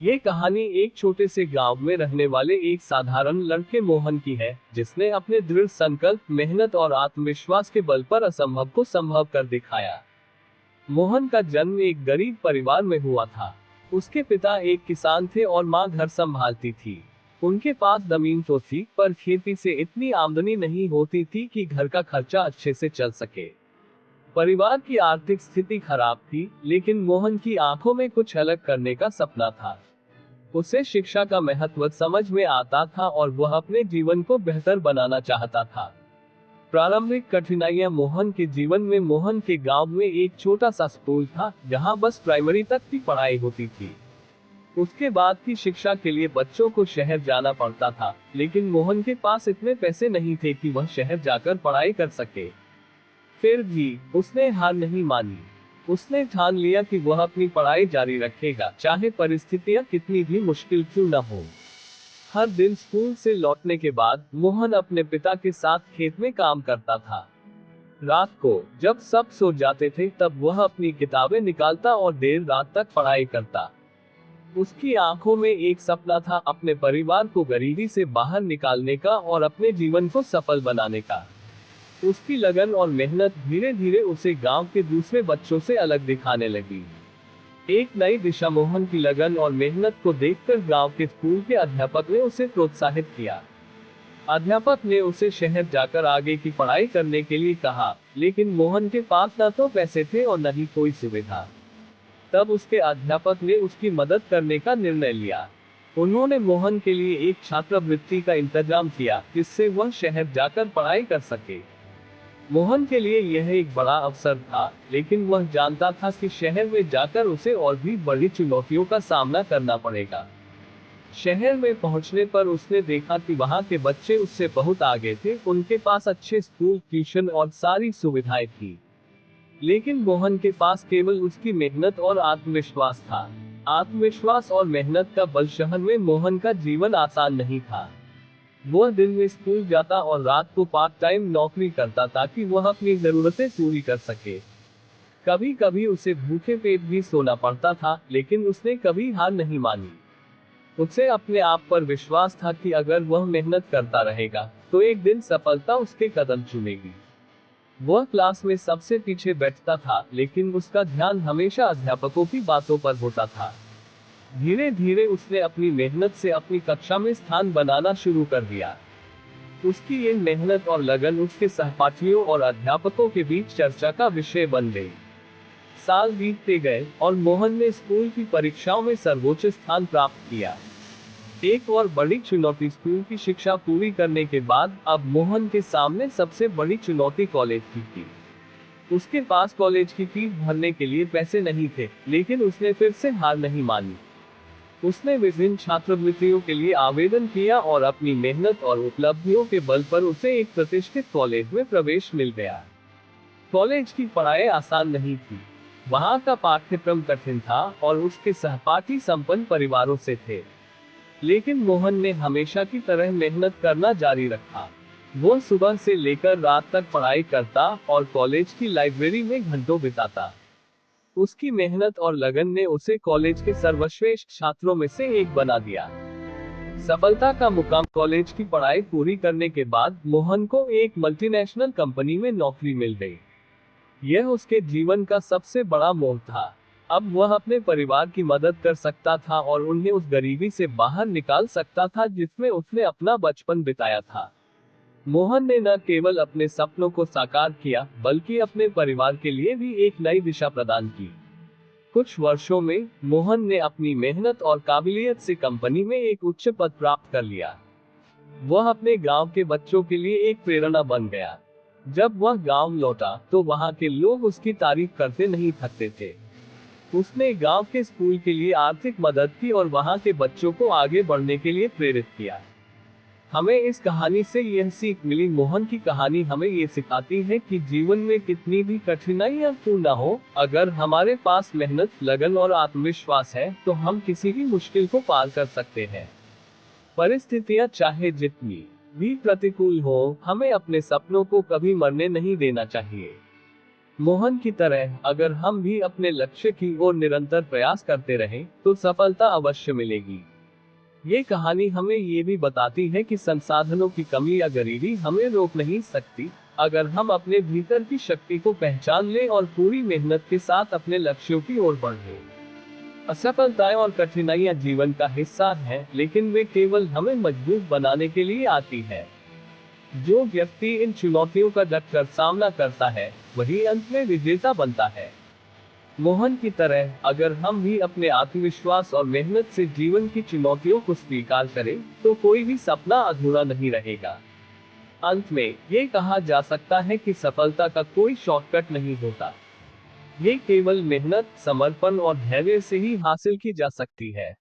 ये कहानी एक छोटे से गांव में रहने वाले एक साधारण लड़के मोहन की है, जिसने अपने दृढ़ संकल्प, मेहनत और आत्मविश्वास के बल पर असंभव को संभव कर दिखाया। मोहन का जन्म एक गरीब परिवार में हुआ था। उसके पिता एक किसान थे और मां घर संभालती थी। उनके पास जमीन तो थी, पर खेती से इतनी आमदनी नहीं होती थी कि घर का खर्चा अच्छे से चल सके। परिवार की आर्थिक स्थिति खराब थी, लेकिन मोहन की आंखों में कुछ अलग करने का सपना था। उसे शिक्षा का महत्व समझ में आता था और वह अपने जीवन को बेहतर बनाना चाहता था। प्रारंभिक कठिनाइयां मोहन के जीवन में मोहन के गांव में एक छोटा सा स्कूल था, जहां बस प्राइमरी तक की पढ़ाई होती थी। उसके बाद की शिक्षा के लिए बच्चों को शहर जाना पड़ता था, लेकिन मोहन के पास इतने पैसे नहीं थे कि वह शहर जाकर पढ़ाई कर सके। फिर भी उसने हार नहीं मानी। उसने ठान लिया कि वह अपनी पढ़ाई जारी रखेगा, चाहे परिस्थितियां कितनी भी मुश्किल क्यों न हो। हर दिन स्कूल से लौटने के बाद मोहन अपने पिता के साथ खेत में काम करता था। रात को जब सब सो जाते थे, तब वह अपनी किताबें निकालता और देर रात तक पढ़ाई करता। उसकी आंखों में एक सपना था, अपने परिवार को गरीबी से बाहर निकालने का और अपने जीवन को सफल बनाने का। उसकी लगन और मेहनत धीरे धीरे उसे गांव के दूसरे बच्चों से अलग दिखाने लगी। एक नई दिशा। मोहन की लगन और मेहनत को देखकर गांव के स्कूल के अध्यापक ने उसे प्रोत्साहित किया। अध्यापक ने उसे शहर जाकर आगे की पढ़ाई करने के लिए कहा, लेकिन मोहन के पास न तो पैसे थे और न ही कोई सुविधा। तब उसके अध्यापक ने उसकी मदद करने का निर्णय लिया। उन्होंने मोहन के लिए एक छात्रवृत्ति का इंतजाम किया, जिससे वह शहर जाकर पढ़ाई कर सके। मोहन के लिए यह एक बड़ा अवसर था, लेकिन वह जानता था कि शहर में जाकर उसे और भी बड़ी चुनौतियों का सामना करना पड़ेगा। शहर में पहुंचने पर उसने देखा कि वहां के बच्चे उससे बहुत आगे थे। उनके पास अच्छे स्कूल, ट्यूशन और सारी सुविधाएं थी। लेकिन मोहन के पास केवल उसकी मेहनत और आत्मविश्वास था। आत्मविश्वास और मेहनत का बल। शहर में मोहन का जीवन आसान नहीं था। वह दिन में स्कूल जाता और रात को पार्ट टाइम नौकरी करता ताकि वह अपनी जरूरतें पूरी कर सके। कभी कभी उसे भूखे पेट भी सोना पड़ता था, लेकिन उसने कभी हार नहीं मानी। उसे अपने आप पर विश्वास था कि अगर वह मेहनत करता रहेगा, तो एक दिन सफलता उसके कदम चूमेगी। वह क्लास में सबसे पीछे बैठता था, लेकिन उसका ध्यान हमेशा अध्यापकों की बातों पर होता था। धीरे धीरे उसने अपनी मेहनत से अपनी कक्षा में स्थान बनाना शुरू कर दिया। उसकी ये मेहनत और लगन उसके सहपाठियों और अध्यापकों के बीच चर्चा का विषय बन गई। साल बीतते गए और मोहन ने स्कूल की परीक्षाओं में सर्वोच्च स्थान प्राप्त किया। एक और बड़ी चुनौती। स्कूल की शिक्षा पूरी करने के बाद अब मोहन के सामने सबसे बड़ी चुनौती कॉलेज की थी। उसके पास कॉलेज की फीस भरने के लिए पैसे नहीं थे, लेकिन उसने फिर से हार नहीं मानी। उसने विभिन्न छात्रवृत्तियों के लिए आवेदन किया और अपनी मेहनत और उपलब्धियों के बल पर उसे एक प्रतिष्ठित कॉलेज में प्रवेश मिल गया। कॉलेज की पढ़ाई आसान नहीं थी। वहाँ का पाठ्यक्रम कठिन था और उसके सहपाठी संपन्न परिवारों से थे। लेकिन मोहन ने हमेशा की तरह मेहनत करना जारी रखा। वो सुबह से लेकर रात तक पढ़ाई करता और कॉलेज की लाइब्रेरी में घंटों बिताता। उसकी मेहनत और लगन ने उसे कॉलेज के सर्वश्रेष्ठ छात्रों में से एक बना दिया। सफलता का मुकाम। कॉलेज की पढ़ाई पूरी करने के बाद मोहन को एक मल्टीनेशनल कंपनी में नौकरी मिल गई। यह उसके जीवन का सबसे बड़ा मोह था। अब वह अपने परिवार की मदद कर सकता था और उन्हें उस गरीबी से बाहर निकाल सकता था जिसमें उसने अपना बचपन बिताया था। मोहन ने न केवल अपने सपनों को साकार किया, बल्कि अपने परिवार के लिए भी एक नई दिशा प्रदान की। कुछ वर्षों में मोहन ने अपनी मेहनत और काबिलियत से कंपनी में एक उच्च पद प्राप्त कर लिया। वह अपने गांव के बच्चों के लिए एक प्रेरणा बन गया। जब वह गांव लौटा, तो वहां के लोग उसकी तारीफ करते नहीं थकते थे। उसने गांव के स्कूल के लिए आर्थिक मदद की और वहां के बच्चों को आगे बढ़ने के लिए प्रेरित किया। हमें इस कहानी से यह सीख मिली। मोहन की कहानी हमें ये सिखाती है कि जीवन में कितनी भी कठिनाइयां क्यों ना हो, अगर हमारे पास मेहनत, लगन और आत्मविश्वास है, तो हम किसी भी मुश्किल को पार कर सकते हैं। परिस्थितियां चाहे जितनी भी प्रतिकूल हो, हमें अपने सपनों को कभी मरने नहीं देना चाहिए। मोहन की तरह अगर हम भी अपने लक्ष्य की ओर निरंतर प्रयास करते रहें, तो सफलता अवश्य मिलेगी। ये कहानी हमें ये भी बताती है कि संसाधनों की कमी या गरीबी हमें रोक नहीं सकती, अगर हम अपने भीतर की शक्ति को पहचान लें और पूरी मेहनत के साथ अपने लक्ष्यों की ओर बढ़ें। असफलताएं और कठिनाइयां जीवन का हिस्सा हैं, लेकिन वे केवल हमें मजबूत बनाने के लिए आती है। जो व्यक्ति इन चुनौतियों का डट कर सामना करता है, वही अंत में विजेता बनता है। मोहन की तरह अगर हम भी अपने आत्मविश्वास और मेहनत से जीवन की चुनौतियों को स्वीकार करें, तो कोई भी सपना अधूरा नहीं रहेगा। अंत में ये कहा जा सकता है कि सफलता का कोई शॉर्टकट नहीं होता। ये केवल मेहनत, समर्पण और धैर्य से ही हासिल की जा सकती है।